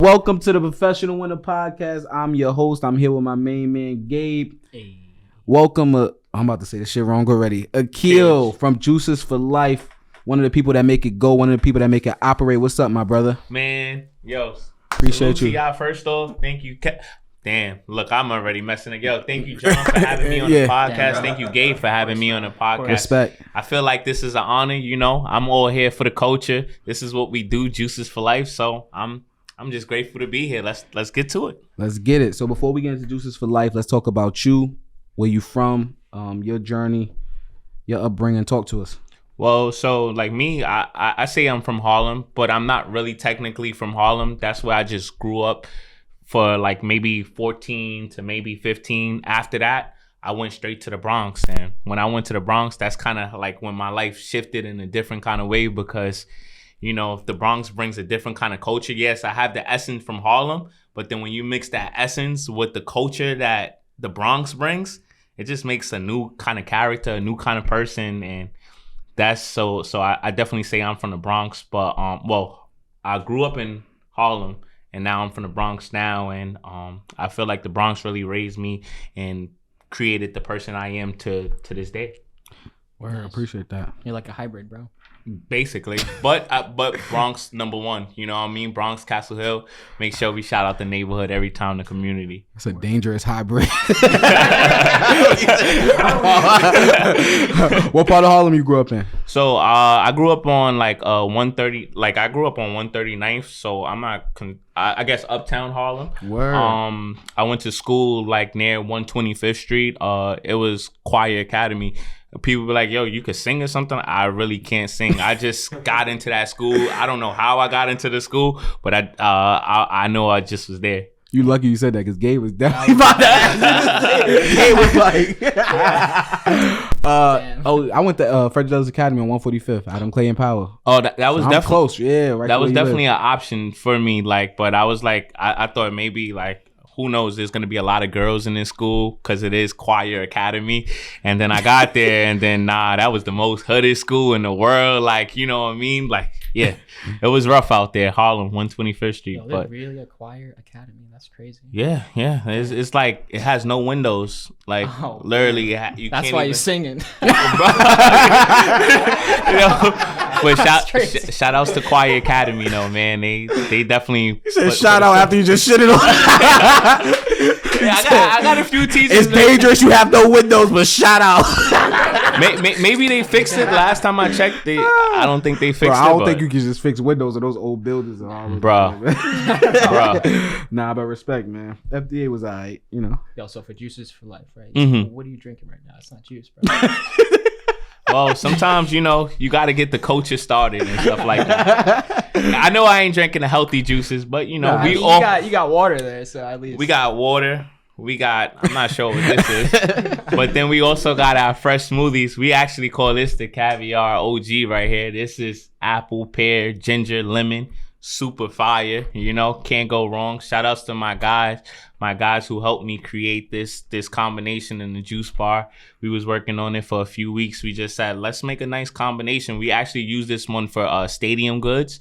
Welcome to the Professional Winner Podcast. I'm your host. I'm here with my main man, Gabe. Hey. Welcome. I'm about to say this shit wrong already. Akil from Juices for Life. One of the people that make it go. One of the people that make it operate. What's up, my brother? Man, yo. Appreciate you. Y'all first off, thank you. Damn, look, I'm already messing it. Yo, thank you, John, for having me on the podcast. Thank you, Gabe, for having me on the podcast. Respect. I feel like this is an honor, you know. I'm all here for the culture. This is what we do, Juices for Life. So I'm just grateful to be here. Let's get to it. Let's get it. So before we get into Juices for Life, let's talk about you, where you from, your journey, your upbringing. Talk to us. Well, so like me, I say I'm from Harlem, but I'm not really technically from Harlem. That's where I just grew up for like maybe 14 to maybe 15. After that, I went straight to the Bronx. And when I went to the Bronx, that's kind of like when my life shifted in a different kind of way because, you know, the Bronx brings a different kind of culture. Yes, I have the essence from Harlem, but then when you mix that essence with the culture that the Bronx brings, it just makes a new kind of character, a new kind of person. And that's so I definitely say I'm from the Bronx, but well, I grew up in Harlem and now I'm from the Bronx now, and I feel like the Bronx really raised me and created the person I am to this day. Word, nice. Appreciate that. You're like a hybrid, bro. Basically, but Bronx #1, you know what I mean? Bronx, Castle Hill. Make sure we shout out the neighborhood every time, the community. It's a dangerous hybrid. What part of Harlem you grew up in? So I grew up on like 130. Like I grew up on 139th. So I'm not. I guess uptown Harlem. Word. I went to school like near 125th Street. It was Choir Academy. People were like, yo, you could sing or something? I really can't sing. I just got into that school. I don't know how I got into the school, but I know I just was there. You lucky you said that because Gabe was definitely about that. Gabe was like, I went to Frederick Douglass Academy on 145th. Adam Clay and Power. Oh, that was so definitely close. Yeah, right. That was definitely an option for me. Like, but I was like, I thought maybe like, who knows, there's going to be a lot of girls in this school because it is Choir Academy. And then I got there and then, that was the most hooded school in the world. Like, you know what I mean? Like, yeah, it was rough out there. Harlem, 125th Street. Yo, but really a Choir Academy? That's crazy. Yeah. It's like, it has no windows. Like, literally, you that's can't why even... you're singing. You know, but shout outs to Choir Academy, though, man. They definitely. You said shout out after you just shit it on. I got a few teachers. It's dangerous. You have no windows, but shout out. Maybe they fixed it. Last time I checked, I don't think they fixed it. I don't think you can just fix windows of those old buildings. Bro. Nah, but respect, man. FDA was alright, you know. Yo, so for Juices for Life, right? Mm-hmm. What are you drinking right now? It's not juice, bro. Well, sometimes, you know, you got to get the culture started and stuff like that. I know I ain't drinking the healthy juices, but, you know, you got water there, so at least. We got water. I'm not sure what this is. But then we also got our fresh smoothies. We actually call this the Caviar OG right here. This is apple, pear, ginger, lemon. Super fire, you know, can't go wrong. Shout outs to my guys who helped me create this combination in the juice bar. We was working on it for a few weeks. We just said, let's make a nice combination. We actually used this one for Stadium Goods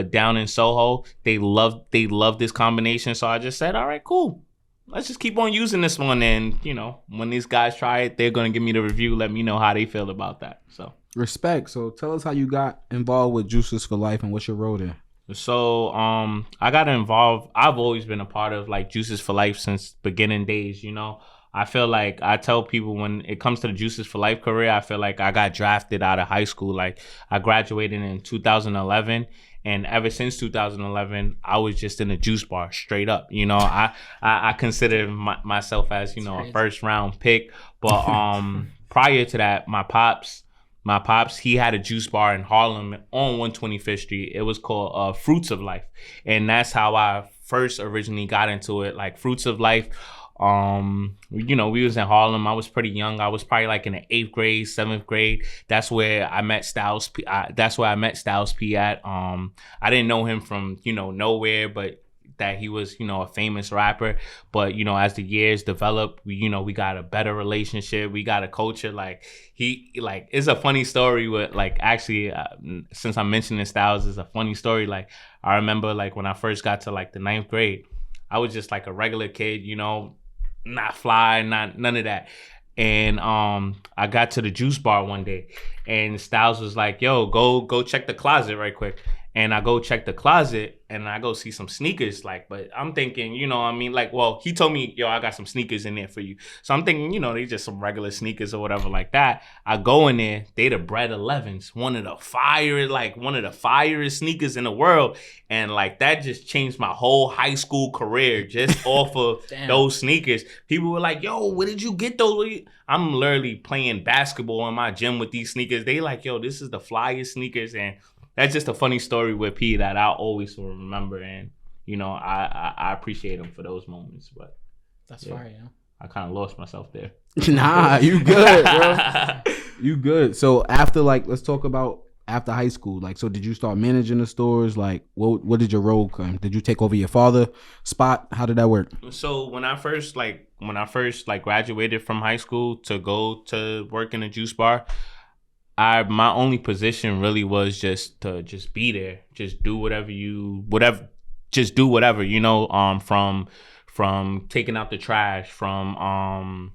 down in Soho. They love this combination. So I just said, all right, cool. Let's just keep on using this one. And, you know, when these guys try it, they're going to give me the review. Let me know how they feel about that. So respect. So tell us how you got involved with Juices for Life and what's your role there. So I got involved. I've always been a part of like Juices for Life since beginning days, you know. I feel like I tell people when it comes to the Juices for Life career, I feel like I got drafted out of high school. Like I graduated in 2011, and ever since 2011, I was just in a juice bar straight up. You know, I consider myself as, you know, a first round pick. But prior to that, my pops, he had a juice bar in Harlem on 125th Street. It was called Fruits of Life. And that's how I first originally got into it. Like Fruits of Life, you know, we was in Harlem. I was pretty young. I was probably like in the 8th grade, 7th grade. That's where I met Styles P. That's where I met Styles P at. I didn't know him from, you know, nowhere, but that he was, you know, a famous rapper. But, you know, as the years developed, we got a better relationship. We got a culture. Like, it's a funny story with, like, actually, since I'm mentioning Styles, it's a funny story. Like, I remember, like, when I first got to, like, the 9th grade, I was just, like, a regular kid, you know, not fly, none of that. And I got to the juice bar one day, and Styles was like, yo, go check the closet right quick. And I go check the closet, and I go see some sneakers. Like, but I'm thinking, you know, I mean, like, well, he told me, yo, I got some sneakers in there for you. So I'm thinking, you know, they just some regular sneakers or whatever like that. I go in there, they the Bread 11s, one of the firest sneakers in the world. And like, that just changed my whole high school career just off of those sneakers. People were like, yo, where did you get those? I'm literally playing basketball in my gym with these sneakers. They like, yo, this is the flyest sneakers. And that's just a funny story with P that I'll always remember, and you know, I appreciate him for those moments. But that's fire, yeah. I kind of lost myself there. Nah, you good, bro. You good. So after, like, let's talk about after high school. Like, so did you start managing the stores? Like, what did your role come? Did you take over your father's spot? How did that work? So when I first graduated from high school to go to work in a juice bar, my only position really was just to be there, just do whatever, you know, from taking out the trash, from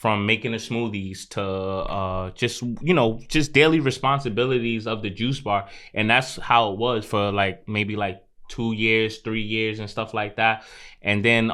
making the smoothies to just daily responsibilities of the juice bar. And that's how it was for like maybe like 2 years, 3 years and stuff like that. And then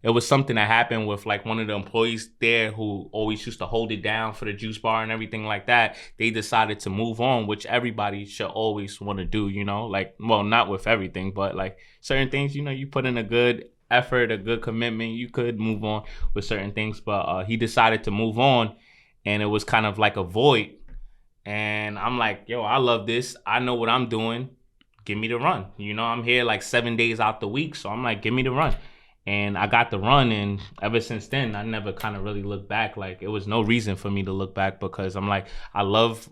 it was something that happened with like one of the employees there who always used to hold it down for the juice bar and everything like that. They decided to move on, which everybody should always want to do, you know, like, well, not with everything, but like certain things, you know, you put in a good effort, a good commitment, you could move on with certain things. But he decided to move on, and it was kind of like a void. And I'm like, yo, I love this. I know what I'm doing. Give me the run. You know, I'm here like 7 days out the week. So I'm like, give me the run. And I got the run, and ever since then, I never kind of really looked back. Like, it was no reason for me to look back, because I'm like, I love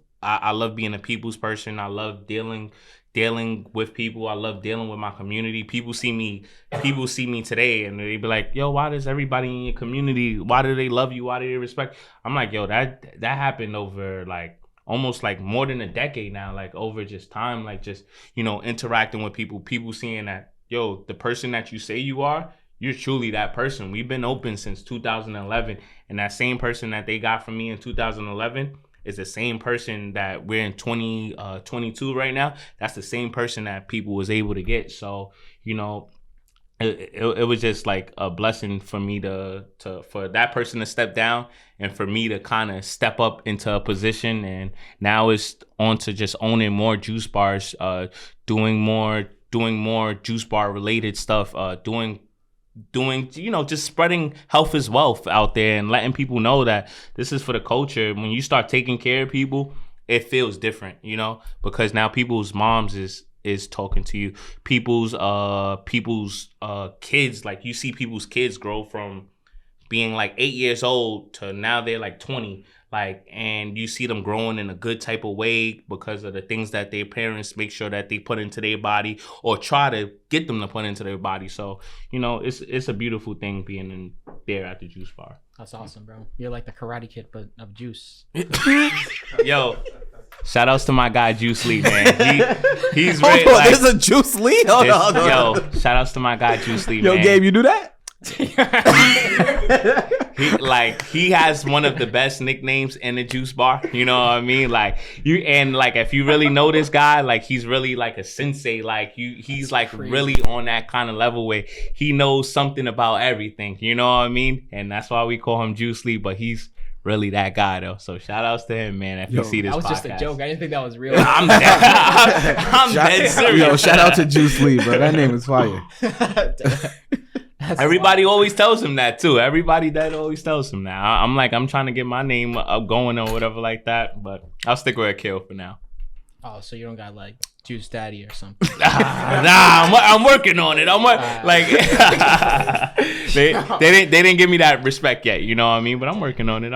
being a people's person. I love dealing with people. I love dealing with my community. People see me today, and they be like, yo, why does everybody in your community, why do they love you? Why do they respect? I'm like, yo, that happened over like almost like more than a decade now, like over just time, like just, you know, interacting with people seeing that, yo, the person that you say you are, you're truly that person. We've been open since 2011, and that same person that they got from me in 2011 is the same person that we're in 2022 right now. That's the same person that people was able to get. So, you know, it was just like a blessing for me for that person to step down, and for me to kind of step up into a position. And now it's on to just owning more juice bars, doing more juice bar related stuff, doing, you know, just spreading health is wealth out there, and letting people know that this is for the culture. When you start taking care of people, it feels different, you know, because now people's moms is talking to you. People's kids, like you see people's kids grow from being like 8 years old to now they're like 20. Like, and you see them growing in a good type of way because of the things that their parents make sure that they put into their body, or try to get them to put into their body. So, you know, it's a beautiful thing being in there at the juice bar. That's awesome, bro. You're like the Karate Kid, but of juice. Yo, shout outs to my guy Juice Lee, man. He's Hold ready. on, Like, there's a Juice Lee? Hold on. yo, shout outs to my guy Juice Lee, Yo, man. Gabe, you do that? He has one of the best nicknames in the juice bar. You know what I mean? Like, if you really know this guy, like, he's really like a sensei. Like, he's like really on that kind of level where he knows something about everything. You know what I mean? And that's why we call him Juice Lee. But he's really that guy though. So shout outs to him, man. If you see this, that was podcast. just a joke. I didn't think that was real. I'm dead serious. Yo, shout out to Juice Lee, bro. That name is fire. Everybody always tells him that too. Everybody that always tells him that. I'm like, I'm trying to get my name up going or whatever like that, but I'll stick with Akil for now. Oh, so you don't got like Juice Daddy or something? I'm working on it. They didn't give me that respect yet. You know what I mean? But I'm working on it.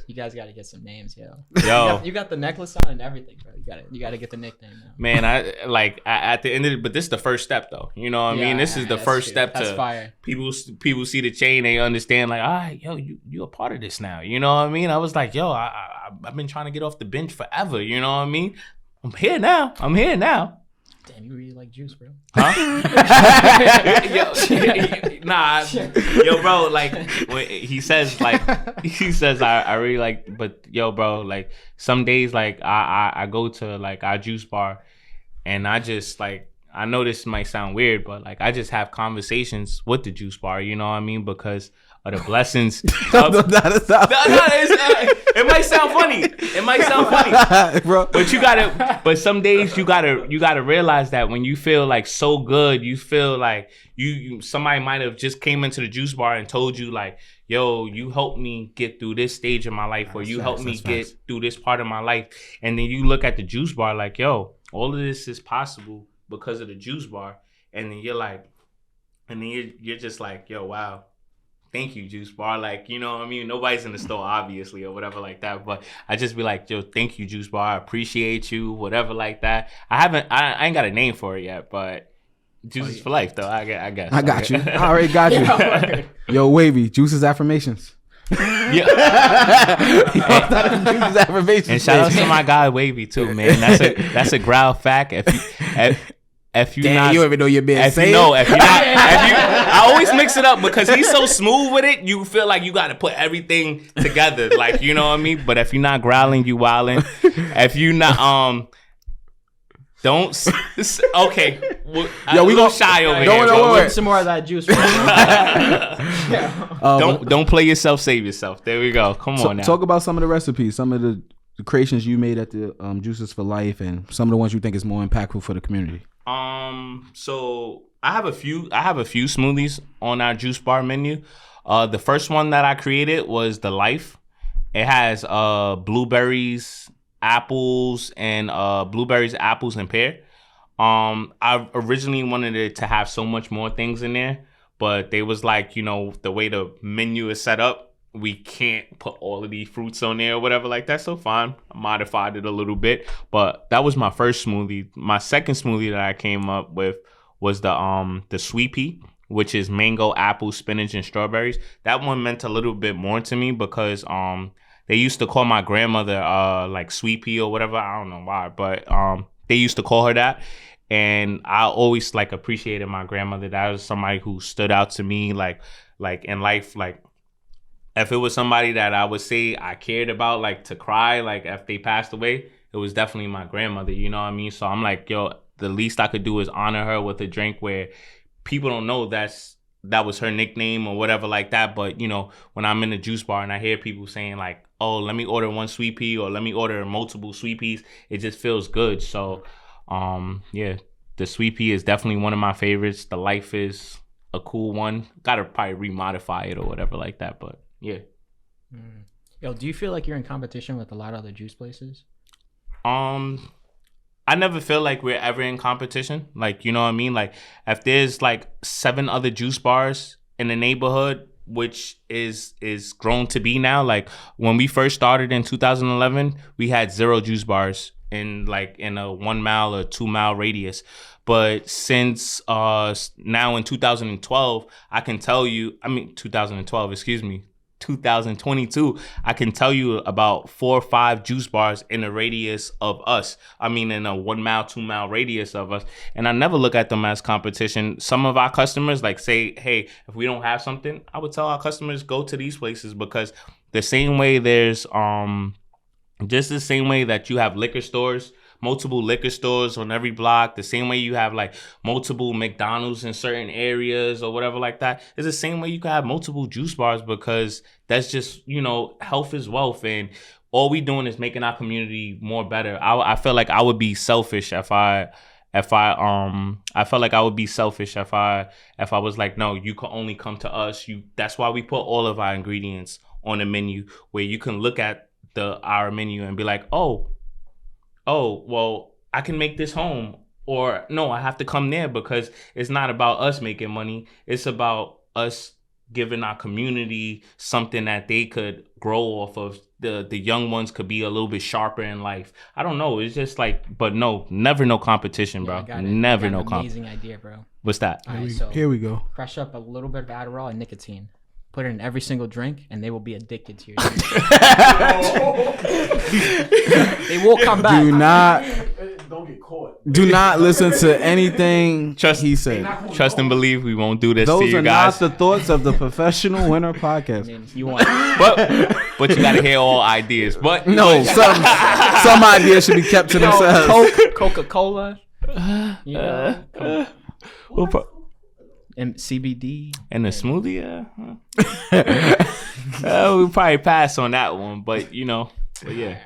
You guys got to get some names, yo. Yo, You got the necklace on and everything, bro. You got to get the nickname now. man, at the end of it, but this is the first step though. You know what I mean? This is the first step That's to fire. people see the chain, they understand like, all right, yo, you a part of this now. You know what I mean? I was like, yo, I've been trying to get off the bench forever. You know what I mean? I'm here now. Damn, you really like juice, bro. Huh? Yo, bro, like when he says I really like, but yo, bro, like some days like I go to like our juice bar and I just like, I know this might sound weird, but like I just have conversations with the juice bar, you know what I mean? Because of the blessings. It might sound funny. Bro. But some days you gotta realize that when you feel like so good, you feel like you somebody might have just came into the juice bar and told you like, yo, you helped me get through this stage of my life, or you helped me get through this part of my life. And then you look at the juice bar like, yo, all of this is possible because of the juice bar. And then you're just like, yo, wow. Thank you, juice bar. Like, you know what I mean? Nobody's in the store, obviously, or whatever like that. But I just be like, yo, thank you, juice bar. I appreciate you, whatever like that. I ain't got a name for it yet, but juice is for life, though. I guess. I got you. I already got you. Yo, Wavey, Juice's affirmations. Yeah. Juice's affirmations. And shout out to my guy Wavey too, man. That's a growl fact. If you Damn, not, you even know you're being if saved. you know, I always mix it up because he's so smooth with it. You feel like you got to put everything together, like, you know what I mean. But if you're not growling, you wilding. If you not don't okay. Yo, we gonna shy over here. Don't some more of that juice. Don't play yourself, save yourself. There we go. Come on now. Talk about some of the recipes, some of the creations you made at the Juices for Life, and some of the ones you think is more impactful for the community. So I have a few smoothies on our juice bar menu. The first one that I created was the Life. It has blueberries, apples, and pear. I originally wanted it to have so much more things in there, but they was like, you know, the way the menu is set up, we can't put all of these fruits on there or whatever like that. So fine, I modified it a little bit, but that was my first smoothie. My second smoothie that I came up with was the sweet pea, which is mango, apple, spinach, and strawberries. That one meant a little bit more to me because they used to call my grandmother like sweet pea or whatever. I don't know why, but they used to call her that. And I always like appreciated my grandmother. That was somebody who stood out to me like in life. Like if it was somebody that I would say I cared about, like to cry, like if they passed away, it was definitely my grandmother, you know what I mean? So I'm like, yo, the least I could do is honor her with a drink where people don't know that was her nickname or whatever like that. But, you know, when I'm in the juice bar and I hear people saying like, oh, let me order one sweet pea or let me order multiple sweet peas, it just feels good. So, yeah, the sweet pea is definitely one of my favorites. The Life is a cool one. Gotta probably remodify it or whatever like that, but yeah. Yo, do you feel like you're in competition with a lot of other juice places? I never feel like we're ever in competition. Like, you know what I mean? Like, if there's like 7 other juice bars in the neighborhood, which is grown to be now. Like, when we first started in 2011, we had 0 juice bars in a 1 mile or 2 mile radius. But since now in 2012, I can tell you, 2022, I can tell you about 4 or 5 juice bars in a radius of us. In a 1 mile, 2 mile radius of us. And I never look at them as competition. Some of our customers like say, hey, if we don't have something, I would tell our customers go to these places, because the same way there's just the same way that you have liquor stores, multiple liquor stores on every block, the same way you have like multiple McDonald's in certain areas or whatever like that, it's the same way you can have multiple juice bars, because that's just, you know, health is wealth, and all we doing is making our community more better. I feel like I would be selfish if I felt like I would be selfish if I was like, no, you can only come to us. That's why we put all of our ingredients on the menu, where you can look at our menu and be like, oh, well, I can make this home, or no, I have to come there, because it's not about us making money. It's about us giving our community something that they could grow off of. The young ones could be a little bit sharper in life. I don't know. It's just like, but no, never no competition, bro. Never no competition. Amazing idea, bro. What's that? All right, so Here we go. crush up a little bit of Adderall and nicotine. Put it in every single drink, and they will be addicted to your drink. They will come back. Don't get caught. Do not listen to anything he said. Trust and believe we won't do this to Those you are guys. not the thoughts of the Professional Winner Podcast. I mean, you want but you gotta hear all ideas. But No, some ideas should be kept to themselves. Coca-Cola, you know, we'll put and CBD. and the smoothie. We'll probably pass on that one, but you know, but yeah.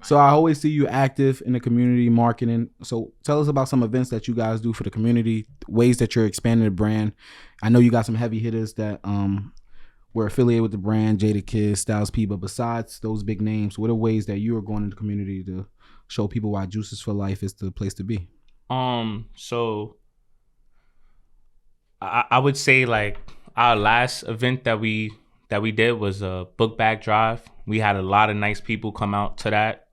So I always see you active in the community marketing. So tell us about some events that you guys do for the community, ways that you're expanding the brand. I know you got some heavy hitters that were affiliated with the brand, Jadakiss, Styles P. But besides those big names, what are ways that you are going in the community to show people why Juices for Life is the place to be? So I would say like our last event that we did was a book bag drive. We had a lot of nice people come out to that.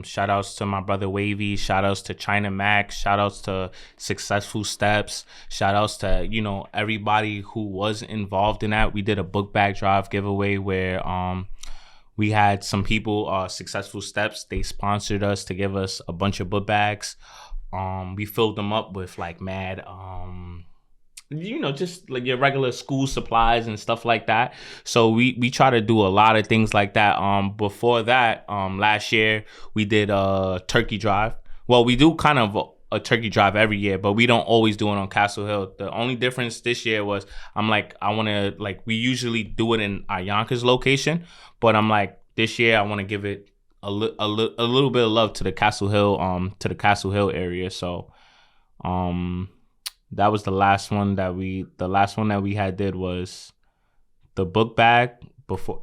Shout outs to my brother Wavey. Shout outs to China Max. Shout outs to Successful Steps. Shout outs to, you know, everybody who was involved in that. We did a book bag drive giveaway where we had some people, Successful Steps, they sponsored us to give us a bunch of book bags. We filled them up with like mad you know, just like your regular school supplies and stuff like that. So we try to do a lot of things like that. Before that, last year we did a turkey drive. Well, we do kind of a turkey drive every year, but we don't always do it on Castle Hill. The only difference this year was we usually do it in our Yonkers location, but I'm like, this year I want to give it a little bit of love to the Castle Hill area. So that was the last one that we had did was the book bag.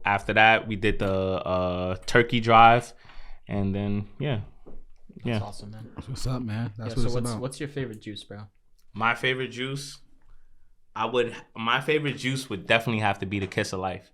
After that we did the turkey drive, and then That's awesome, man. That's what's up, man. That's what so it's about. what's your favorite juice, bro? My favorite juice would definitely have to be the Kiss of Life.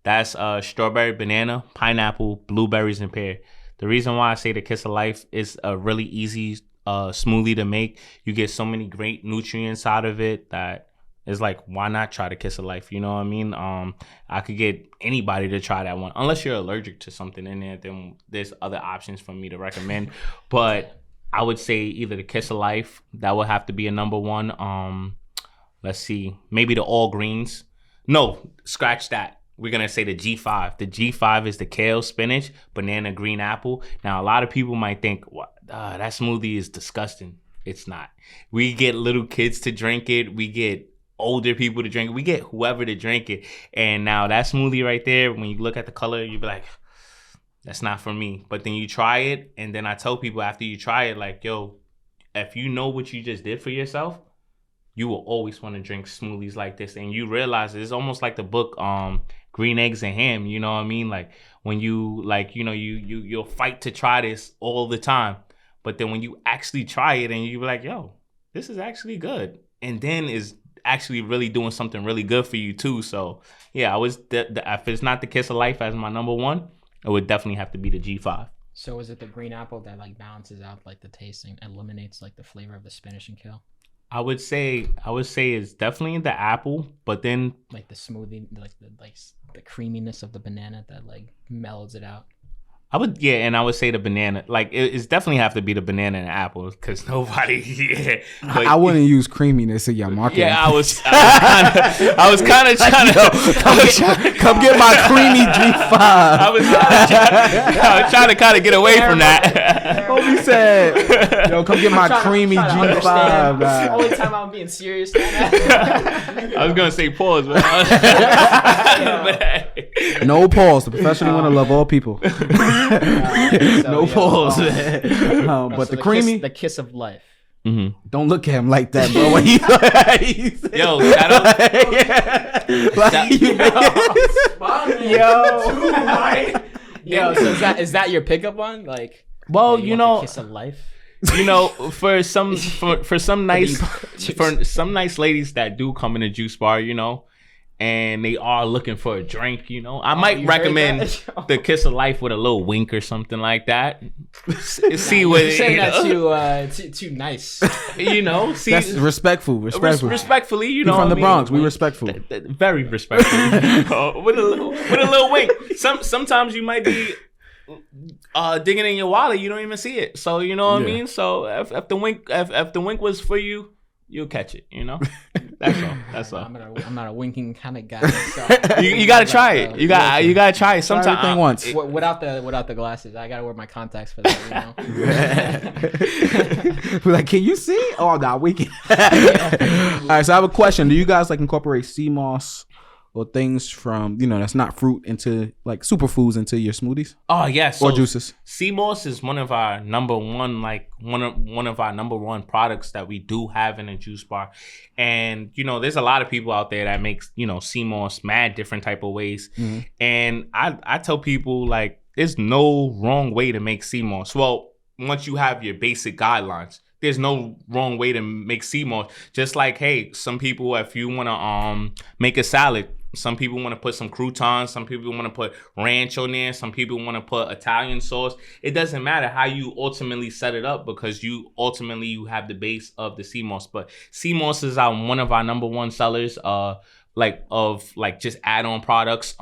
That's strawberry, banana, pineapple, blueberries, and pear. The reason why I say the Kiss of Life is a really easy smoothie to make. You get so many great nutrients out of it that it's like, why not try the Kiss of Life? You know what I mean? I could get anybody to try that one. Unless you're allergic to something in there, then there's other options for me to recommend. But I would say either the Kiss of Life, that would have to be a number one. Let's see, maybe the All Greens. No, scratch that. We're going to say the G5. The G5 is the kale, spinach, banana, green apple. Now, a lot of people might think, that smoothie is disgusting. It's not. We get little kids to drink it. We get older people to drink it. We get whoever to drink it. And now that smoothie right there, when you look at the color, you be like, that's not for me. But then you try it. And then I tell people after you try it, like, yo, if you know what you just did for yourself, you will always want to drink smoothies like this. And you realize it's almost like the book, Green Eggs and Ham, you know what I mean? Like when you like, you know, you'll fight to try this all the time. But then when you actually try it and you're like, yo, this is actually good. And then is actually really doing something really good for you too. So yeah, if it's not the Kiss of Life as my number one, it would definitely have to be the G5. So is it the green apple that like balances out like the taste and eliminates like the flavor of the spinach and kale? I would say it's definitely the apple, but then like the smoothie, like the creaminess of the banana that like mellows it out. I would say the banana. Like it's definitely have to be the banana and the apple because nobody. Yeah, but, I wouldn't use creaminess in your marketing. Yeah, I was kind of trying to come get my creamy G5. I was trying to kind of get away from that. Homie said, "Yo, come get my creamy G5." Only time I'm being serious. I was gonna say pause, but no pause. The professional want to love all people. No pause, but the creamy, the kiss of life. Mm-hmm. Don't look at him like that, bro. Yo, shout out. Yo, so is that your pickup one? Like, well, you know, kiss of life. You know, for some nice ladies that do come in a juice bar, you know, and they are looking for a drink, you know, I you might heard recommend that? the Kiss of Life with a little wink or something like that. See what You're saying you know? that too nice. You know, see, That's respectful. respectfully, you know, We from the what I mean? Bronx. We respectful. Very respectful. with a little wink. Sometimes you might be digging in your wallet, you don't even see it. So you know what I mean. So if the wink was for you, you'll catch it. You know, that's all. I'm not a winking kind of guy. So You gotta try it. You gotta try it Try everything once. without the glasses. I gotta wear my contacts for that. You know. We're like, can you see? Oh, I'm not winking. All right, so I have a question. Do you guys like incorporate sea moss or things from, you know, that's not fruit into like superfoods into your smoothies Oh yeah, so or juices? sea moss is one of our number one, like one of our number one products that we do have in a juice bar. And you know, there's a lot of people out there that makes, you know, sea moss mad different type of ways. Mm-hmm. And I tell people, like, there's no wrong way to make sea moss. Well, once you have your basic guidelines, there's no wrong way to make sea moss. Just like, hey, some people, if you want to make a salad, some people want to put some croutons, some people want to put ranch on there, some people want to put Italian sauce. It doesn't matter how you ultimately set it up, because you have the base of the sea moss. But sea moss is one of our number one sellers, just add-on products.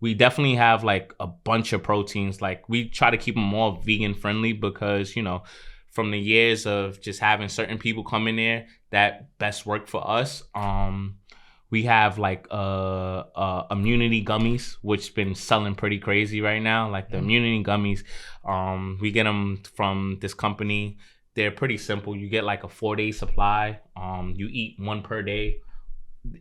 We definitely have like a bunch of proteins. Like, we try to keep them more vegan friendly, because, you know, from the years of just having certain people come in there that best work for us. We have like immunity gummies, which been selling pretty crazy right now. Like the immunity gummies, we get them from this company. They're pretty simple. You get like a 4-day supply. You eat one per day.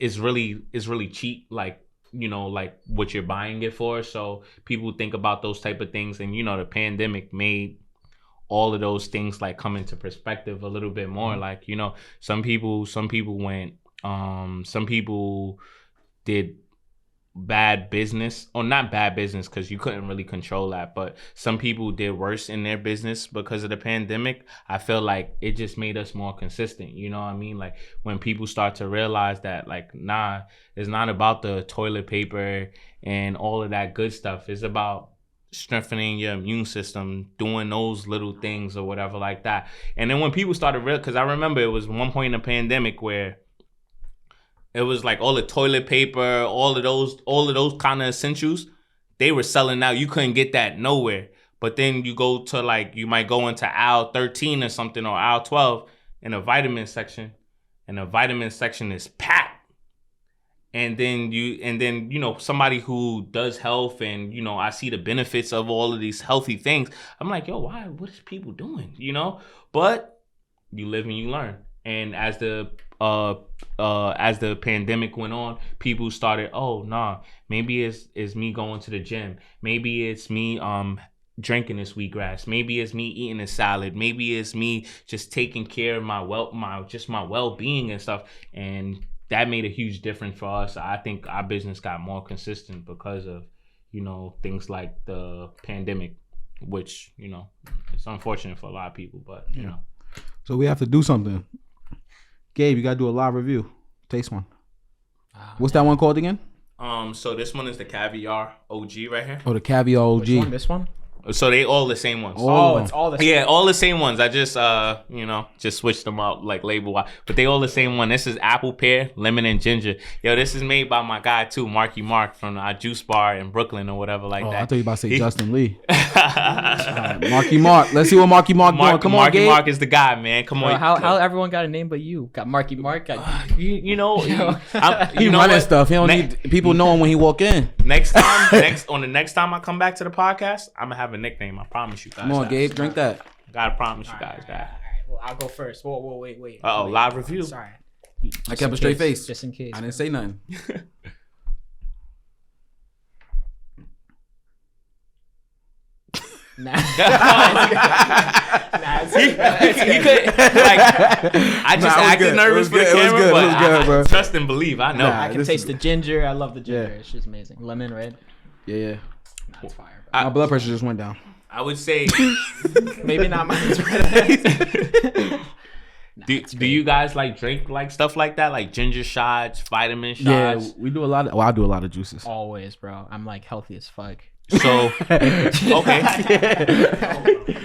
It's really cheap. Like, you know, like what you're buying it for. So people think about those type of things, and you know, the pandemic made all of those things like come into perspective a little bit more. Like, you know, some people went. Some people did bad business, or not bad business, because you couldn't really control that, but some people did worse in their business because of the pandemic. I feel like it just made us more consistent. You know what I mean? Like, when people start to realize that, like, nah, it's not about the toilet paper and all of that good stuff. It's about strengthening your immune system, doing those little things or whatever like that. And then when people started because I remember it was one point in the pandemic where it was like all the toilet paper, all of those kind of essentials, they were selling out. You couldn't get that nowhere. But then you go to, like, you might go into aisle 13 or something, or aisle 12 in a vitamin section, and the vitamin section is packed. And then you know, somebody who does health, and you know, I see the benefits of all of these healthy things. I'm like, yo, what is people doing? You know? But you live and you learn. And as the pandemic went on, people started, oh nah, maybe it's me going to the gym, maybe it's me drinking this wheatgrass, maybe it's me eating a salad, maybe it's me just taking care of my well-being and stuff. And that made a huge difference for us. I think our business got more consistent because of, you know, things like the pandemic, which, you know, it's unfortunate for a lot of people, but you know. So we have to do something. Gabe, you gotta do a live review. Taste one. What's that one called again? So this one is the Caviar OG right here. Oh, the Caviar OG. Which one? This one? So they all the same ones. It's all the same. Yeah, all the same ones. I just you know, just switched them out like label wise, but they all the same one. This is apple, pear, lemon, and ginger. Yo, this is made by my guy too, Marky Mark, from our juice bar in Brooklyn or whatever like that. I thought you about to say Justin Lee. Marky Mark. Let's see what Marky Mark doing. Come on, Marky Gabe. Mark is the guy, man. Come on. How everyone got a name but you? Got Marky Mark. You know, He you know running what? stuff. He don't need people knowing when he walk in. Next time I come back to the podcast, I'm gonna have a nickname. I promise you guys. Come on, that. Gabe. Drink that. Gotta promise you guys that. All right. Well, I'll go first. Whoa, wait. Wait, live review. Sorry. I kept a straight face. Just in case. I didn't say nothing. Nah. He could, like, I just acted nervous for the camera, but I trust and believe. I know. I can taste the ginger. I love the ginger. It's just amazing. Lemon, red. Yeah. That's fire. My blood pressure just went down. I would say maybe not mine. Red. Do you guys like drink like stuff like that, like ginger shots, vitamin Yeah, shots? we do a lot of. Well, I do a lot of juices. Always, bro. I'm like healthy as fuck. So okay,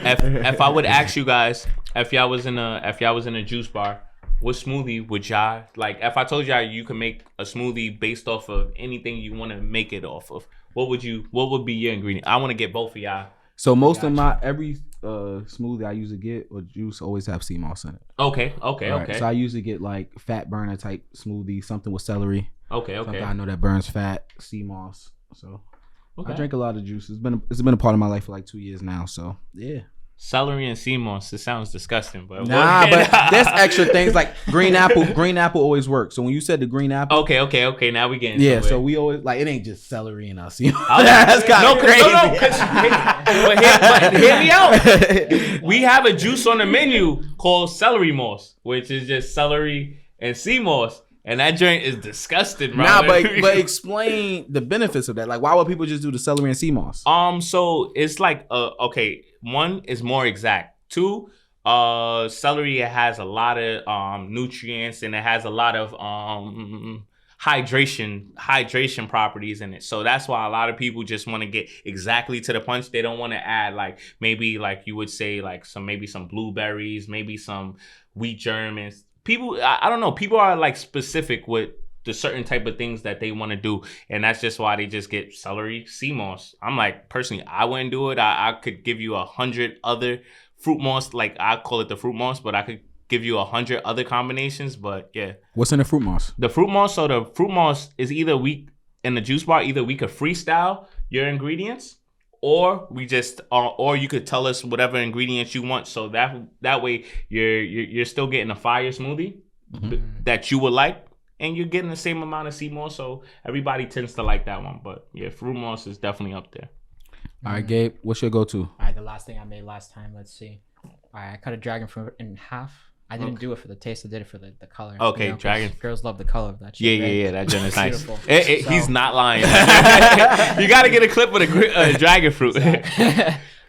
if I would ask you guys, if y'all was in a juice bar, what smoothie would y'all like? If I told y'all you can make a smoothie based off of anything you want to make it off of, what would be your ingredient? I want to get both of y'all. So most of my every smoothie I usually get or juice always have sea moss in it. Okay. Right, so I usually get like fat burner type smoothie, something with celery. Okay. Something I know that burns fat, sea moss. So I drink a lot of juice. It's been a part of my life for like 2 years now. So yeah. Celery and sea moss. It sounds disgusting, but Nah, but there's extra things like green apple. Green apple always works. So when you said the green apple, okay. Now we getting yeah. somewhere. So we always like it ain't just celery and us. You know? That's kind of crazy. But hear me out. We have a juice on the menu called celery moss, which is just celery and sea moss. And that drink is disgusting, bro. Nah, but explain the benefits of that. Like, why would people just do the celery and sea moss? So it's like, okay, one is more exact. Two, celery it has a lot of nutrients and it has a lot of hydration properties in it. So that's why a lot of people just want to get exactly to the punch. They don't want to add like maybe like you would say like some blueberries, maybe some wheat germ and people, I don't know. People are like specific with the certain type of things that they want to do. And that's just why they just get celery, sea moss. I'm like, personally, I wouldn't do it. I could give you 100 other fruit moss. Like I call it the fruit moss, but I could give you 100 other combinations. But yeah. What's in the fruit moss? The fruit moss. So the fruit moss is either in the juice bar, either we could freestyle your ingredients or we just or you could tell us whatever ingredients you want, so that way you're still getting a fire smoothie that you would like, and you're getting the same amount of sea moss. So everybody tends to like that one, but yeah, fruit moss is definitely up there. All right, Gabe, what's your go-to? All right, the last thing I made last time. Let's see. All right, I cut a dragon fruit in half. I didn't do it for the taste. I did it for the color. Okay, dragon. Girls love the color of that shit. Yeah. That gin is nice. Beautiful. He's not lying. You got to get a clip of the dragon fruit.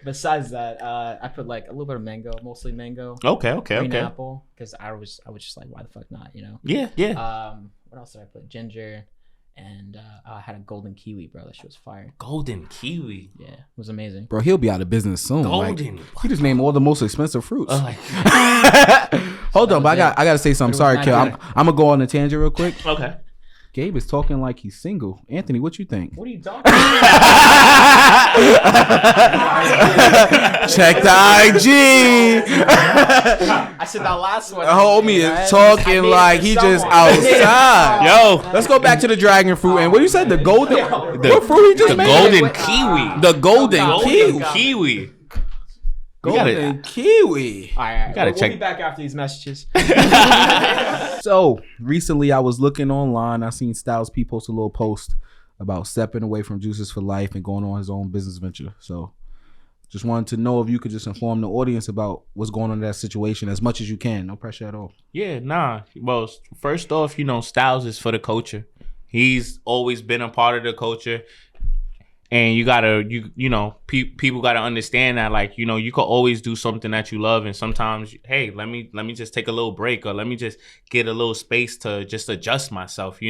Besides that, I put like a little bit of mango, mostly mango. Okay. Green apple, because I was just like, why the fuck not, you know? Yeah. What else did I put? Ginger, and I had a golden kiwi, bro. That shit was fire. Golden kiwi. Yeah, it was amazing. Bro, he'll be out of business soon. Golden. Like, he just named all the most expensive fruits. Oh, Hold on, but I gotta say something. Sorry, Kill. I'm gonna go on a tangent real quick. Okay. Gabe is talking like he's single. Anthony, what you think? What are you talking about? Check the IG. I said that last one. Homie is talking like he just outside. Yo, let's go back to the dragon fruit. And what you said? The golden. What fruit he just the made? golden kiwi. The golden kiwi. Kiwi. Golden kiwi. All right, gotta we'll check. be back after these messages. So recently, I was looking online. I seen Styles P post a little post about stepping away from Juices for Life and going on his own business venture. So just wanted to know if you could just inform the audience about what's going on in that situation as much as you can. No pressure at all. Yeah, nah. Well, first off, Styles is for the culture. He's always been a part of the culture. And you gotta, people gotta understand that, like, you could always do something that you love, and sometimes, hey, let me just take a little break, or let me just get a little space to just adjust myself.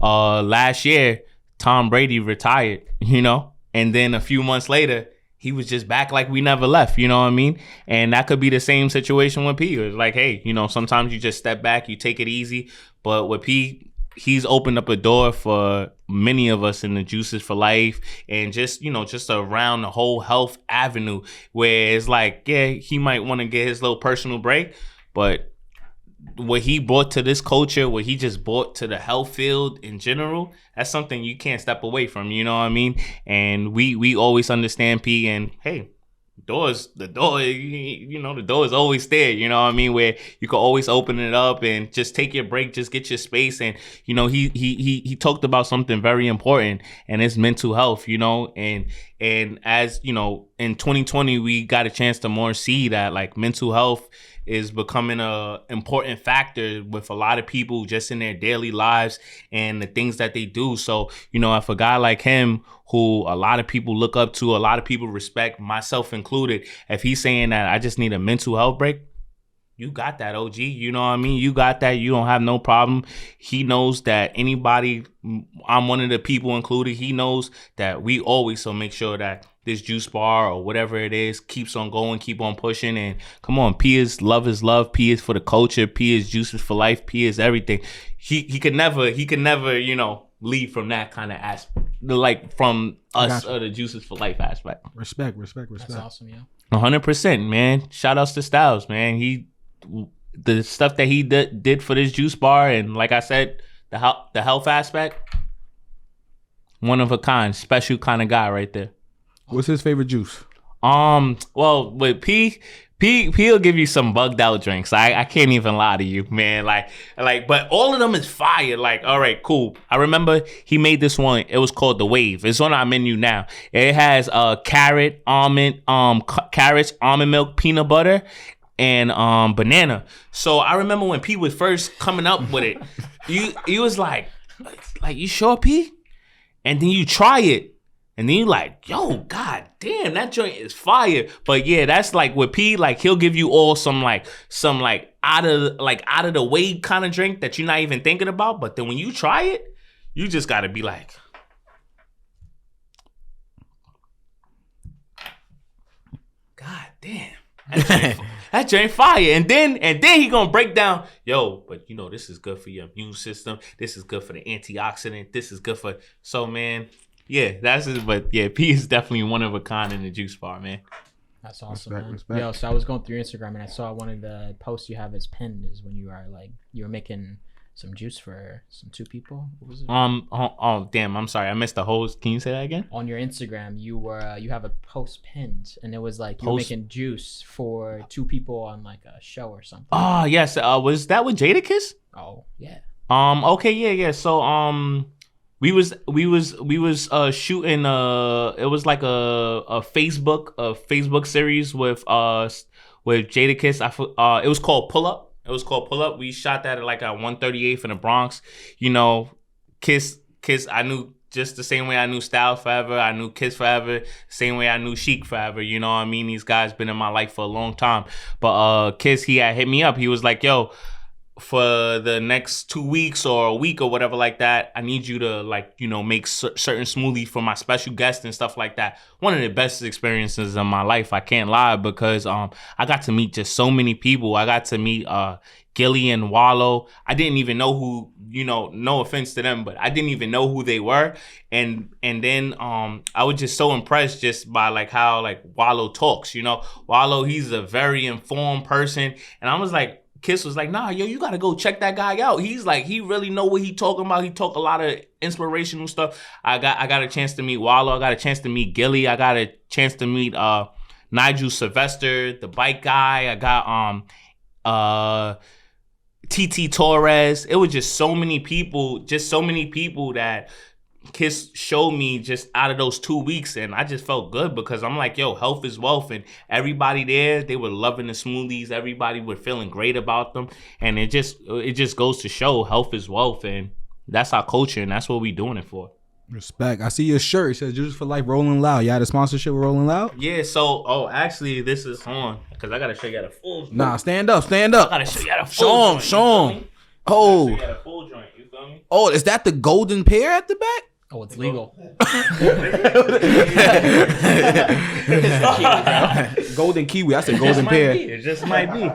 Last year, Tom Brady retired, and then a few months later, he was just back like we never left. You know what I mean? And that could be the same situation with P. It's like, hey, sometimes you just step back, you take it easy, but with P, he's opened up a door for many of us in the Juices for Life, and just around the whole health avenue, where it's like, yeah, he might want to get his little personal break, but what he brought to this culture, what he just brought to the health field in general, that's something you can't step away from. You know what I mean? And we always understand P, and hey, the door is always there, you know what I mean, where you can always open it up and just take your break, just get your space. And he talked about something very important, and it's mental health, and as in 2020 we got a chance to more see that, like, mental health is becoming a important factor with a lot of people just in their daily lives and the things that they do. So, if a guy like him, who a lot of people look up to, a lot of people respect, myself included, if he's saying that I just need a mental health break, you got that, OG. You know what I mean? You got that. You don't have no problem. He knows that anybody, I'm one of the people included, he knows that we always so make sure that this juice bar or whatever it is keeps on going, keep on pushing. And come on, P is love is love. P is for the culture. P is juices for life. P is everything. He could never, you know, leave from that kind of aspect, like from us or the juices for life aspect. Respect. That's awesome, yeah. 100%, man. Shout outs to Styles, man. The stuff that he did for this juice bar, and like I said, the health aspect, one of a kind, special kind of guy right there. What's his favorite juice? Well, with P'll give you some bugged out drinks. I can't even lie to you, man. Like, but all of them is fire. Like, all right, cool. I remember he made this one. It was called the Wave. It's on our menu now. It has carrots, almond milk, peanut butter, and banana. So I remember when P was first coming up with it, you was like, you sure, P? And then you try it. And then you like, yo, god damn, that joint is fire. But yeah, that's like with P, like he'll give you all some out of the way kind of drink that you're not even thinking about. But then when you try it, you just gotta be like, god damn. That joint fire. And then he gonna break down, yo, but you know, this is good for your immune system. This is good for the antioxidant. This is good for, so man. Yeah, that's it. But yeah, P is definitely one of a kind in the juice bar, man. That's awesome, Respect. man. Yo, so I was going through Instagram and I saw one of the posts you have as pinned is when you were making some juice for some 2 people. What was it? Oh damn, I'm sorry, I missed the whole. Can you say that again? On your Instagram, you have a post pinned and it was like you were making juice for 2 people on like a show or something. Oh yes, was that with Jadakiss? Oh yeah. Okay, yeah. So we was shooting it was like a Facebook series with Jadakiss. It was called Pull Up. We shot that at like at 138th in the Bronx. You know, Kiss I knew just the same way I knew Styles forever. I knew Kiss forever. Same way I knew Sheik forever. You know what I mean? These guys been in my life for a long time. But Kiss, he had hit me up. He was like, yo, for the next 2 weeks or a week or whatever like that, I need you to make certain smoothies for my special guests and stuff like that. One of the best experiences in my life, I can't lie, because I got to meet just so many people. I got to meet Gilly and Wallow. I didn't even know who, no offense to them, but I didn't even know who they were. And then I was just so impressed just by like how like Wallow talks. Wallow, he's a very informed person, and I was like, Kiss was like, nah, yo, you gotta go check that guy out. He's like, he really know what he talking about. He talk a lot of inspirational stuff. I got a chance to meet Wallow. I got a chance to meet Gilly. I got a chance to meet Nigel Sylvester, the bike guy. I got TT Torres. It was just so many people that Kiss showed me just out of those 2 weeks, and I just felt good because I'm like, yo, health is wealth, and everybody there, they were loving the smoothies. Everybody were feeling great about them, and it just goes to show health is wealth, and that's our culture, and that's what we doing it for. Respect. I see your shirt. It says Juice for Life, Rolling Loud. You had a sponsorship with Rolling Loud? Yeah. So, actually, this is on because I gotta show you the full. Nah, stand up. I gotta show you the full. Show him. Oh. Show you the full joint. You feel me? Oh, is that the golden pear at the back? Oh, it's legal. Golden kiwi. I said golden pear. It just might be.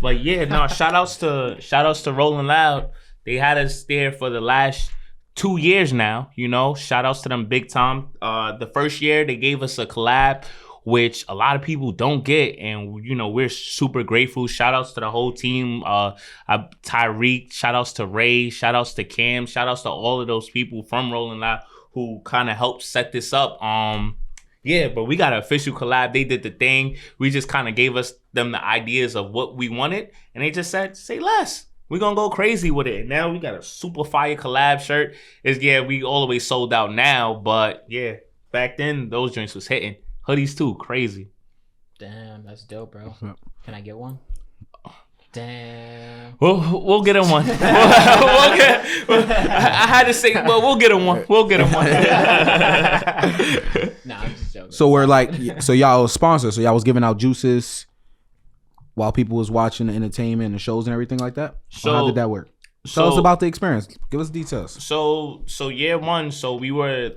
But yeah, no. Shout outs to Rolling Loud. They had us there for the last 2 years now. Shout outs to them big time. The first year they gave us a collab, which a lot of people don't get, and we're super grateful. Shout outs to the whole team, Tyreek, shout outs to Ray, shout outs to Cam, shout outs to all of those people from Rolling Loud who kind of helped set this up. Yeah, but we got an official collab. They did the thing. We just kind of gave them the ideas of what we wanted, and they just said, say less. We're going to go crazy with it. And now we got a super fire collab shirt. We all the way sold out now, but yeah, back then those joints was hitting. Hoodies too, crazy. Damn, that's dope, bro. Can I get one? Damn. We'll get him one. I had to say, well, we'll get him one. Nah, I'm just joking. So we're like, so y'all was sponsors. So y'all was giving out juices. while people was watching the entertainment and the shows and everything like that? So Or how did that work? Tell us about the experience. Give us details. So year one, so we were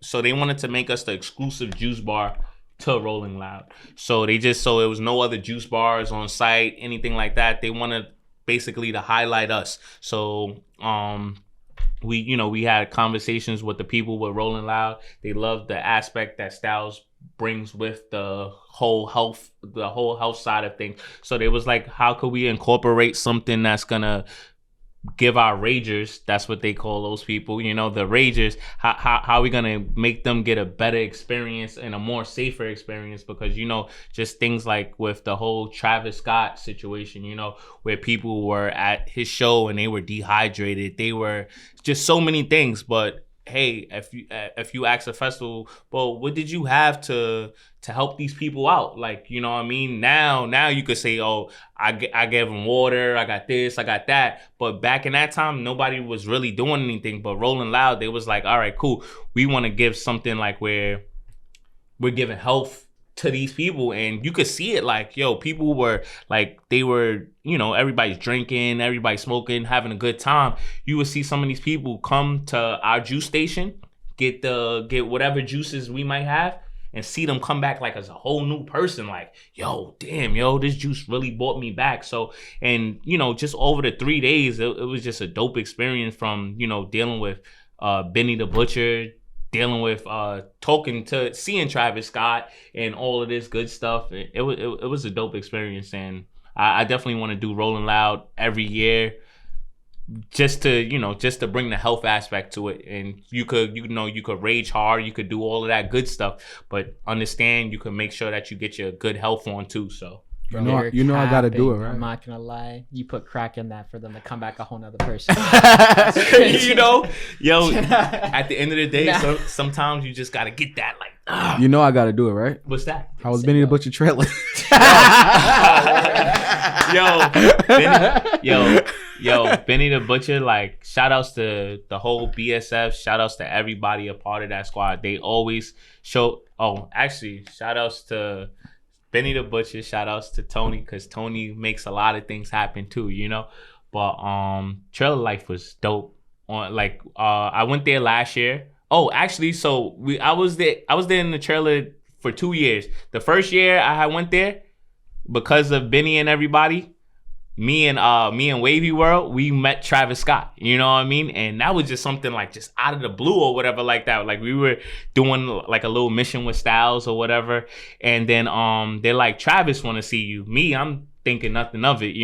so they wanted to make us the exclusive juice bar to Rolling Loud. So it was no other juice bars on site, anything like that. They wanted basically to highlight us. So we had conversations with the people with Rolling Loud. They loved the aspect that Styles brings with the whole health side of things. So they was like, how could we incorporate something that's gonna give our ragers, that's what they call those people, the ragers, how are we gonna make them get a better experience and a more safer experience? Because just things like with the whole Travis Scott situation, where people were at his show and they were dehydrated, they were just so many things. But hey, if you ask a festival, well, what did you have to help these people out? Like, you know what I mean? Now you could say, oh, I gave them water, I got this, I got that. But back in that time, nobody was really doing anything. But Rolling Loud, they was like, all right, cool. We want to give something like where we're giving health to these people. And you could see it, like, people were like, they were, everybody's drinking, everybody's smoking, having a good time. You would see some of these people come to our juice station, get whatever juices we might have, and see them come back like as a whole new person. Like, this juice really brought me back. So, and just over the 3 days, it was just a dope experience from dealing with Benny the Butcher, dealing with seeing Travis Scott and all of this good stuff. It was a dope experience, and I definitely want to do Rolling Loud every year, just to bring the health aspect to it. And you could rage hard, you could do all of that good stuff, but understand you can make sure that you get your good health on too. So I gotta do it, right? I'm not gonna lie. You put crack in that for them to come back a whole nother person. At the end of the day, sometimes you just gotta get that, like, I gotta do it, right? What's that? How was Benny the Butcher trailer? Benny the Butcher, like, shout outs to the whole BSF, shout outs to everybody a part of that squad. They always show, shout outs to Benny the Butcher, shout outs to Tony, because Tony makes a lot of things happen too, But Trailer Life was dope. I went there last year. Oh, actually, so I was there in the trailer for 2 years. The first year I went there, because of Benny and everybody, me and Wavey World, we met Travis Scott, you know what I mean? And that was just something like just out of the blue or whatever like that. Like we were doing like a little mission with Styles or whatever. And then they're like, Travis want to see you. Me, I'm thinking nothing of it,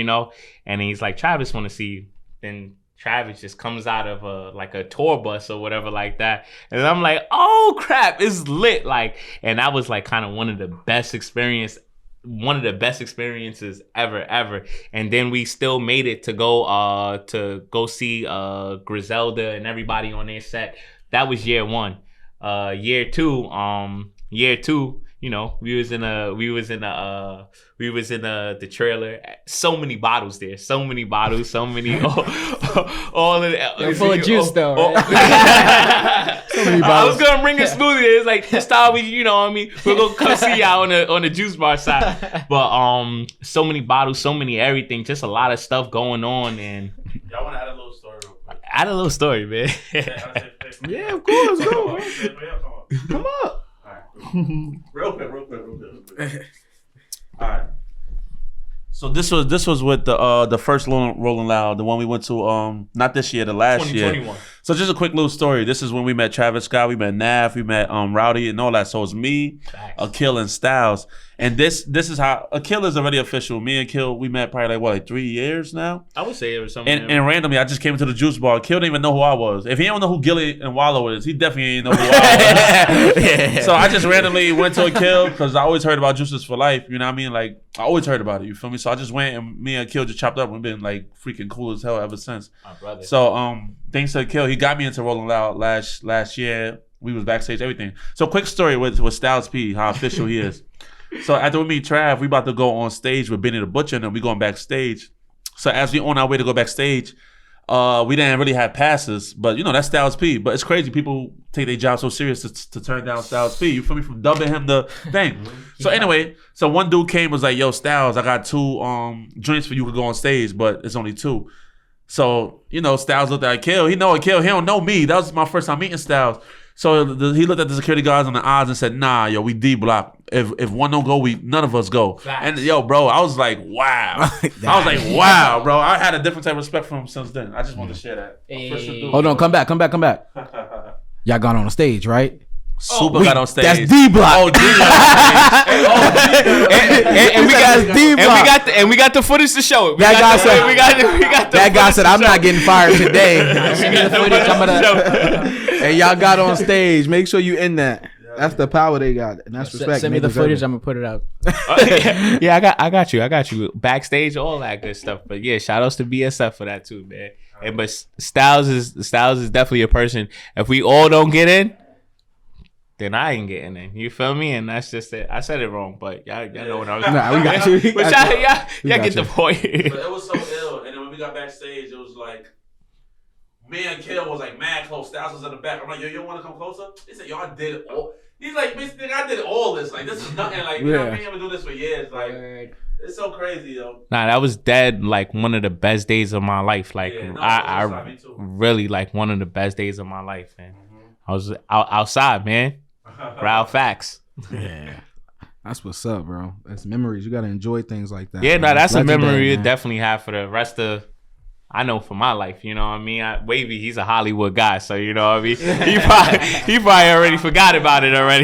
And he's like, Travis want to see you. Then Travis just comes out of a tour bus or whatever like that. And I'm like, oh crap, it's lit. Like, and that was like kind of one of the best experiences ever. And then we still made it to go see Griselda and everybody on their set. That was year one. Year two, we was in the trailer. So many bottles there. So many all of it. They're full of juice though, right? I was gonna bring a smoothie. It's like this time we're gonna come see y'all on the juice bar side. But so many bottles, so many everything, just a lot of stuff going on. And y'all want to add a little story real quick? Add a little story, man. Yeah, of course, go. Come on. Real quick. All right. So this was with the first Rolling Loud, the one we went to not this year, the last year. So just a quick little story. This is when we met Travis Scott, we met Nav, we met Rowdy and all that. So it's me, Akil and Styles. And this is how Akil is already official. Me and Akil, we met probably like 3 years now. I would say it was something. And randomly, I just came into the juice bar. Akil didn't even know who I was. If he don't know who Gilly and Wallow is, he definitely didn't know who I was. Yeah. So I just randomly went to Akil because I always heard about Juices for Life. You know what I mean? Like, I always heard about it. You feel me? So I just went and me and Akil just chopped up. We've been like freaking cool as hell ever since. My brother. So thanks to Akil, he got me into Rolling Loud last year. We was backstage, everything. So quick story with Styles P, how official he is. So after we meet Trav, we about to go on stage with Benny the Butcher, and then we going backstage. So as we on our way to go backstage, we didn't really have passes, but that's Styles P. But it's crazy. People take their job so serious to turn down Styles P. You feel me? From dubbing him the thing. So anyway, so one dude came, was like, yo, Styles, I got 2 joints for you to go on stage, but it's only 2. So, Styles looked at Akil. He know Akil. He don't know me. That was my first time meeting Styles. So he looked at the security guards on the odds and said, nah, yo, we D block. If one don't go, none of us go. Facts. And yo, bro, I was like, wow. I was like, wow, bro. I had a different type of respect for him since then. I just wanted to share that. Hey. Hold on, come back. Y'all got on the stage, right? Super got on stage. That's D block. Oh, D block. and we got the footage to show it. That guy said, we got the that guy said, I'm not getting fired today. footage. And y'all got on stage. Make sure you in that. That's the power they got, and that's respect. Send me the footage. I'm gonna put it out. Yeah, I got you. Backstage, all that good stuff. But yeah, shout outs to BSF for that too, man. And but Styles is definitely a person. If we all don't get in, then I ain't getting in. You feel me? And that's just it. I said it wrong, but y'all know what I was. Nah, we got you. But y'all get the point. But it was so ill. And then when we got backstage, it was like, me and Kill was like mad close. Styles was in the back. I'm like, yo, you don't want to come closer? He said, yo, I did it all. He's like, bitch, nigga, I did all this. Like, this is nothing. Like, you know what I mean? I've been doing this for years. Like, it's so crazy, yo. Nah, that was dead. Like one of the best days of my life. Like I really like one of the best days of my life, man. I was outside, man. Real facts. Yeah. That's what's up, bro. That's memories. You gotta enjoy things like that. Yeah, no, that's a memory you man. definitely have for the rest of. I know for my life, you know what I mean? Wavey, he's a Hollywood guy, so you know what I mean? He probably already forgot about it already,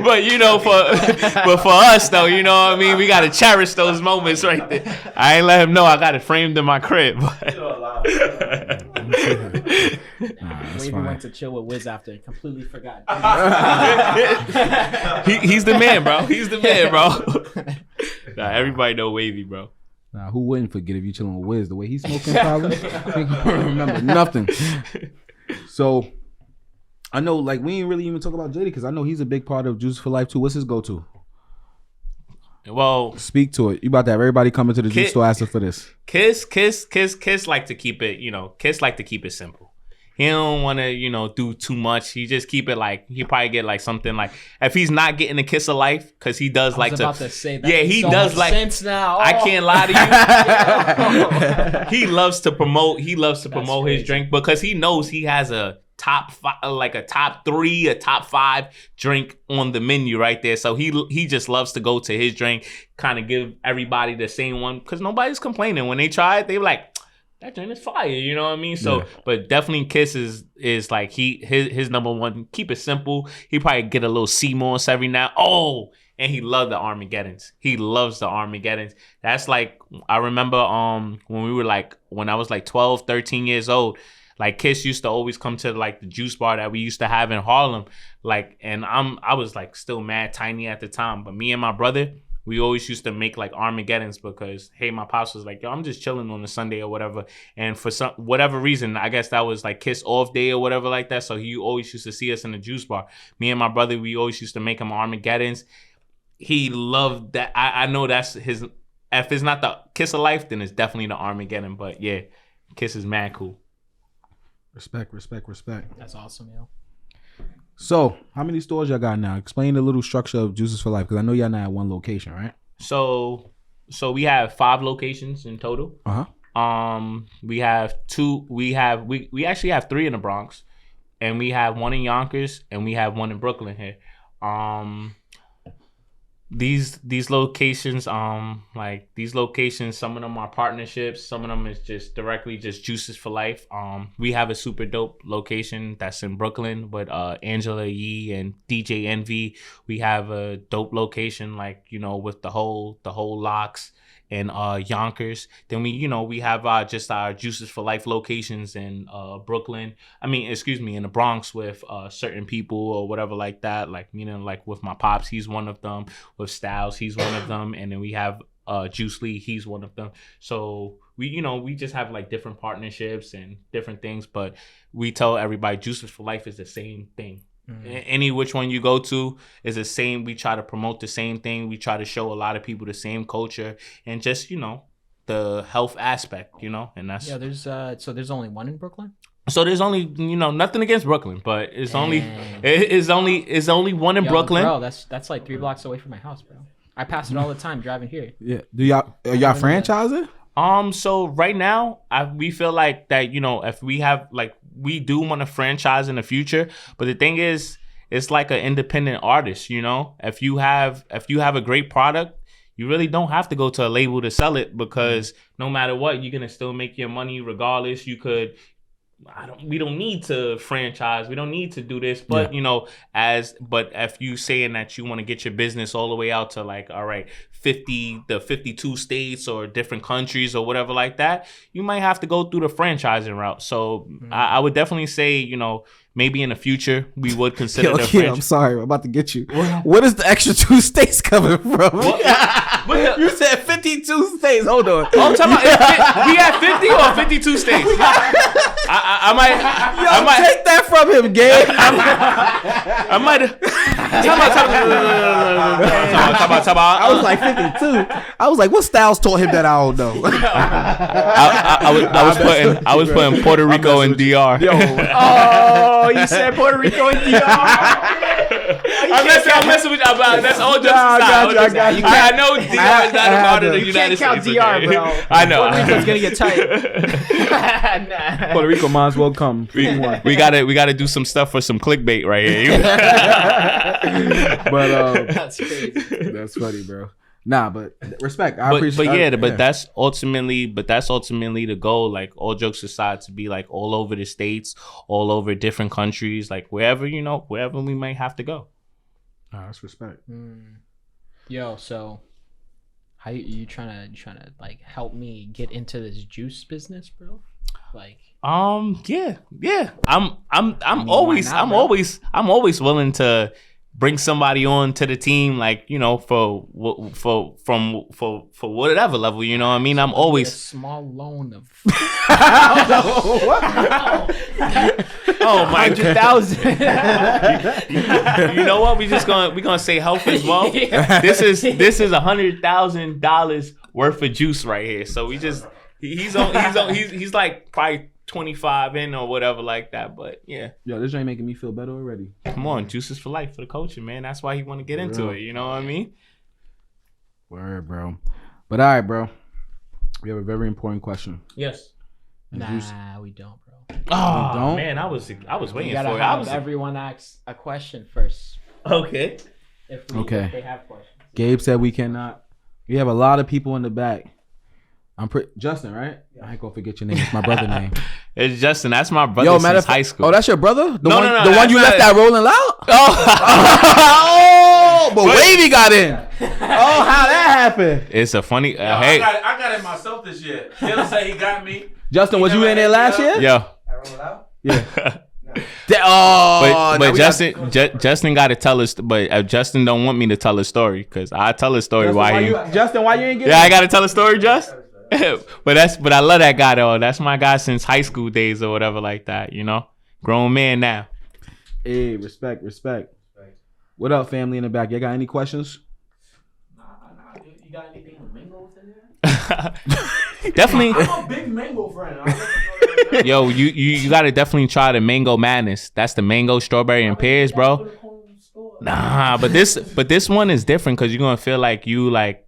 but you know, for us though, you know what I mean? We gotta cherish those moments right there. I ain't let him know I got it framed in my crib. Wavey went to chill with Wiz after and completely forgot. He's the man, bro. He's the man, bro. Nah, everybody know Wavey, bro. Nah, who wouldn't forget if you chilling with Wiz? The way he's smoking, probably. He don't remember nothing. So, I know, like, we ain't really even talk about Jadakiss because I know he's a big part of Juice for Life too. What's his go-to? Well, speak to it. You about to have everybody coming to the juice store asking for this. Kiss like to keep it, Kiss like to keep it simple. He don't want to, do too much. He just keep it like, he probably get like something like, if he's not getting a kiss of life, because he does like to. I was about to say that. Yeah, he so does much like. Sense now. Oh. I can't lie to you. He loves to promote. He loves to promote his drink because he knows he has a top 5, like a top 3, a top 5 drink on the menu right there. So he just loves to go to his drink, kind of give everybody the same one because nobody's complaining when they try it. They like. That drink is fire, you know what I mean? So, but definitely Kiss is like his number one. Keep it simple. He probably get a little CMOS every now. Oh, and he loved the Armageddons. He loves the Armageddons. That's like I remember when I was like 12, 13 years old. Like Kiss used to always come to like the juice bar that we used to have in Harlem. Like, and I was like still mad tiny at the time, but me and my brother. We always used to make like Armageddons because, hey, my pops was like, yo, I'm just chilling on a Sunday or whatever. And for whatever reason, I guess that was like Kiss off day or whatever like that. So he always used to see us in the juice bar. Me and my brother, we always used to make him Armageddons. He loved that. I know that's his. If it's not the Kiss of Life, then it's definitely the Armageddon. But yeah, Kiss is mad cool. Respect. That's awesome, yo. So, how many stores y'all got now? Explain the little structure of Juices for Life, because I know y'all not at one location, right? So we have 5 locations in total. We have 2. We actually have 3 in the Bronx, and we have 1 in Yonkers, and we have 1 in Brooklyn here. These locations, some of them are partnerships, some of them is just directly just Juices for Life. We have a super dope location that's in Brooklyn with Angela Yee and DJ Envy. We have a dope location with the whole locks in Yonkers. Then we have just our Juices for Life locations in Brooklyn. In the Bronx with certain people or whatever like that. Like with my pops, he's one of them. With Styles, he's one of them. And then we have Juice Lee, he's one of them. So we just have like different partnerships and different things. But we tell everybody Juices for Life is the same thing. Any which one you go to is the same. We try to promote the same thing. We try to show a lot of people the same culture and just the health aspect, you know, and that's There's there's only one in Brooklyn. so there's only, you know, nothing against Brooklyn, but it's only one in Brooklyn. Bro, that's like 3 blocks away from my house, bro. I pass it all the time driving here. Yeah. Are y'all franchising? So right now, we feel like that, you know, if we have like, we do want to franchise in the future, but the thing is, it's like an independent artist, you know. If you have a great product, you really don't have to go to a label to sell it, because no matter what, you're gonna still make your money regardless. You could. We don't need to franchise. We don't need to do this. But you know, but if you saying that you want to get your business all the way out to like, all right, 52 states or different countries or whatever like that, you might have to go through the franchising route. So I would definitely say, you know, maybe in the future we would consider the franchise. I'm sorry, I'm about to get you. What is the extra 2 states coming from? You said 52 states. Hold on. Oh, I'm talking about, we had 50 or 52 states. I might take that from him, Gabe. I might. I was like 52. I was like, what Styles taught him that I don't know? I was putting Puerto Rico and DR. Oh, you said Puerto Rico and DR. I'm messing with you about that's all just I got you. I know DR is not a part of the United Can't count States. DR, Okay? bro. I know. Puerto Rico's gonna get tight. Nah. Puerto Rico might as well come. We gotta do some stuff for some clickbait right here. But That's crazy. that's funny, bro. Nah, but respect. I appreciate. But that's ultimately the goal. Like, all jokes aside, to be like all over the states, all over different countries, like wherever we might have to go. That's respect. Yo, so how you trying to like help me get into this juice business, bro? Like, yeah. I'm always willing to bring somebody on to the team, like, you know, for whatever level, you know what I mean? I'm always a small loan of oh my 100,000. You know what? We're gonna say health as well. Yeah. This is $100,000 worth of juice right here. So we just he's like probably 25 in or whatever like that. But yeah. Yo, this ain't making me feel better already. Come on, juices for life for the coaching, man. That's why he want to get into it. You know what I mean? Word, bro. But all right, bro. We have a very important question. Yes. Nah, we don't, bro. Oh don't? man, I was waiting You gotta for it. have everyone ask a question first. Okay. If they have questions. Gabe said we cannot. We have a lot of people in the back. Justin, right? I ain't gonna forget your name. It's my brother's name. It's Justin. That's my brother since high school. Oh, that's your brother? The No, one you left that rolling loud? Oh, but Wavey got in. Oh, how that happened? It's a funny. Yo, Hey, I got it myself this year. He'll say he got me. Justin, was you in there last year? yo. Yeah. But Justin got to tell us. But Justin don't want me to tell his story, because I tell his story Justin, why you ain't get Yeah, I got to tell a story, Just. But I love that guy though. That's my guy since high school days or whatever like that. You know, grown man now. Hey, respect. What up, family in the back? You got any questions? Nah. You got anything with mangoes in there? Definitely. I'm a big mango friend. Yo, you gotta definitely try the mango madness. That's the mango, strawberry, and pears, bro. Nah, but this one is different, because you're gonna feel like you like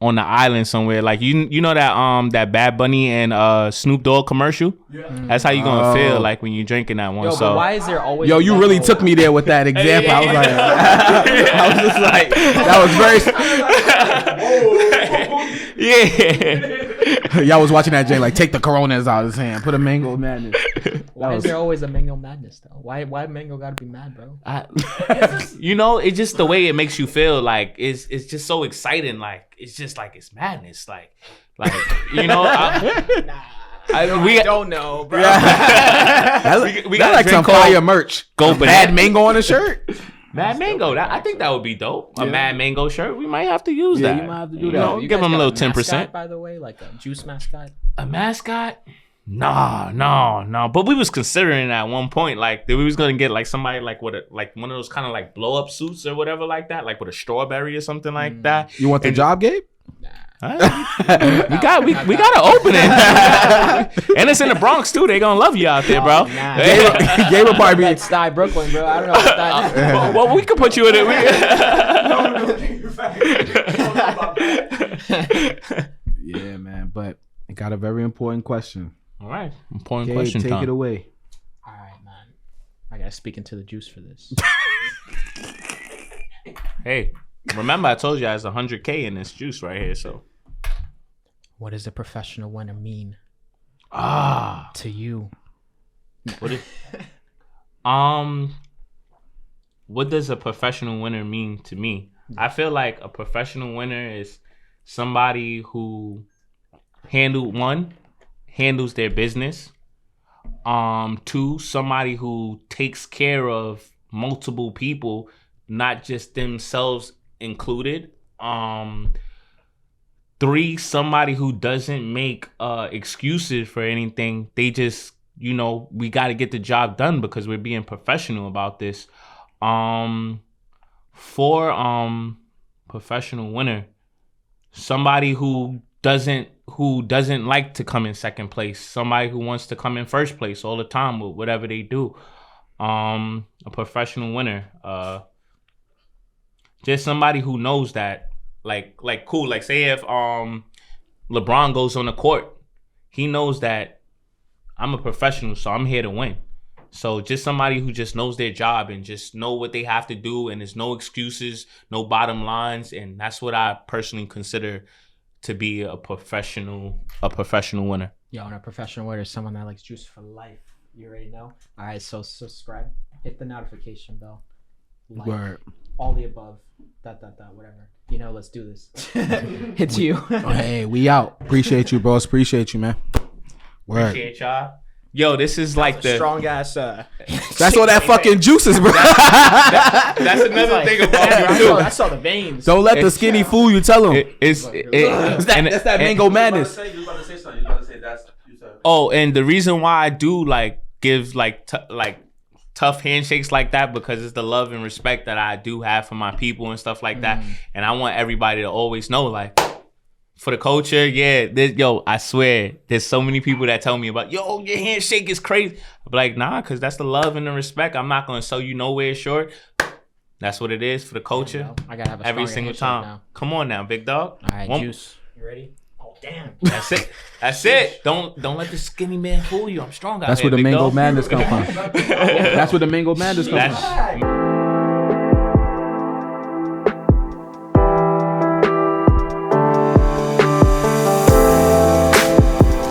on the island somewhere. Like you know that Bad Bunny and Snoop Dogg commercial? Yeah. That's how you gonna feel like when you're drinking that one. Yo, so but why is there always Yo, you really took me there with that example. I was like, I was just like, that was very. Yeah. Y'all was watching that Jay like take the Coronas out of his hand, put a mango madness. Why is there always a mango madness though? Why mango gotta be mad, bro? You know, it's just the way it makes you feel. Like it's just so exciting. Like it's just like it's madness. Like you know. I don't know, bro. we That's got like some fire merch. Go Mad mango on a shirt. Mad mango. I think that would be dope. A Mad mango shirt. We might have to use that. You might have to do You that. know, You give guys them a got little mascot, 10%. by the way, like a juice mascot. A mascot? No. But we was considering at one point, like, that we was gonna get like somebody like with one of those kind of like blow up suits or whatever like that, like with a strawberry or something like that. You want the job, Gabe? Nah. We got to open it. And it's in the Bronx too. They gonna love you out there, bro. Nah. Gabe would probably be. That's Style Brooklyn, bro. I don't know what that is. Well, we could put you in it. Yeah, man. But I got a very important question. All right, important Gabe, question. take Tom. it away. All right, man. I gotta speak into the juice for this. Hey, remember I told you I has 100K in this juice right here. So What does a professional winner mean to you? what is what does a professional winner mean to me? I feel like a professional winner is somebody who handles their business. 2, somebody who takes care of multiple people, not just themselves included. 3, somebody who doesn't make excuses for anything. They just, we got to get the job done because we're being professional about this. 4, professional winner, somebody who doesn't like to come in second place, somebody who wants to come in first place all the time with whatever they do. A professional winner, just somebody who knows that, like cool. Like say if LeBron goes on the court, he knows that I'm a professional, so I'm here to win. So just somebody who just knows their job and just know what they have to do, and there's no excuses, no bottom lines, and that's what I personally consider to be a professional winner. Yo, and a professional winner is someone that likes juice for life. You already know. All right, so subscribe, hit the notification bell, like, Word. all the above, ... whatever. Let's do this. It's you. Oh, hey, we out. Appreciate you, bros. Appreciate you, man. Word. Appreciate y'all. Yo, this is like the strong ass. That's all that fucking juice is, bro. That's another thing about me too. I saw the veins. Don't let the skinny fool you. Tell him. That's That's mango madness. You about to say something. You about to say that's. You said. Oh, and the reason why I do give tough handshakes like that, because it's the love and respect that I do have for my people and stuff like that. And I want everybody to always know, for the culture, I swear, there's so many people that tell me about, your handshake is crazy. I'm like, nah, because that's the love and the respect. I'm not going to sell you nowhere short. That's what it is for the culture. I gotta have a every single time. now. Come on now, big dog. All right, juice. You ready? Oh damn. That's it. That's it. Don't let the skinny man fool you. I'm strong out That's here, where the big mango dog. madness come from. That's where the mango madness come from. That's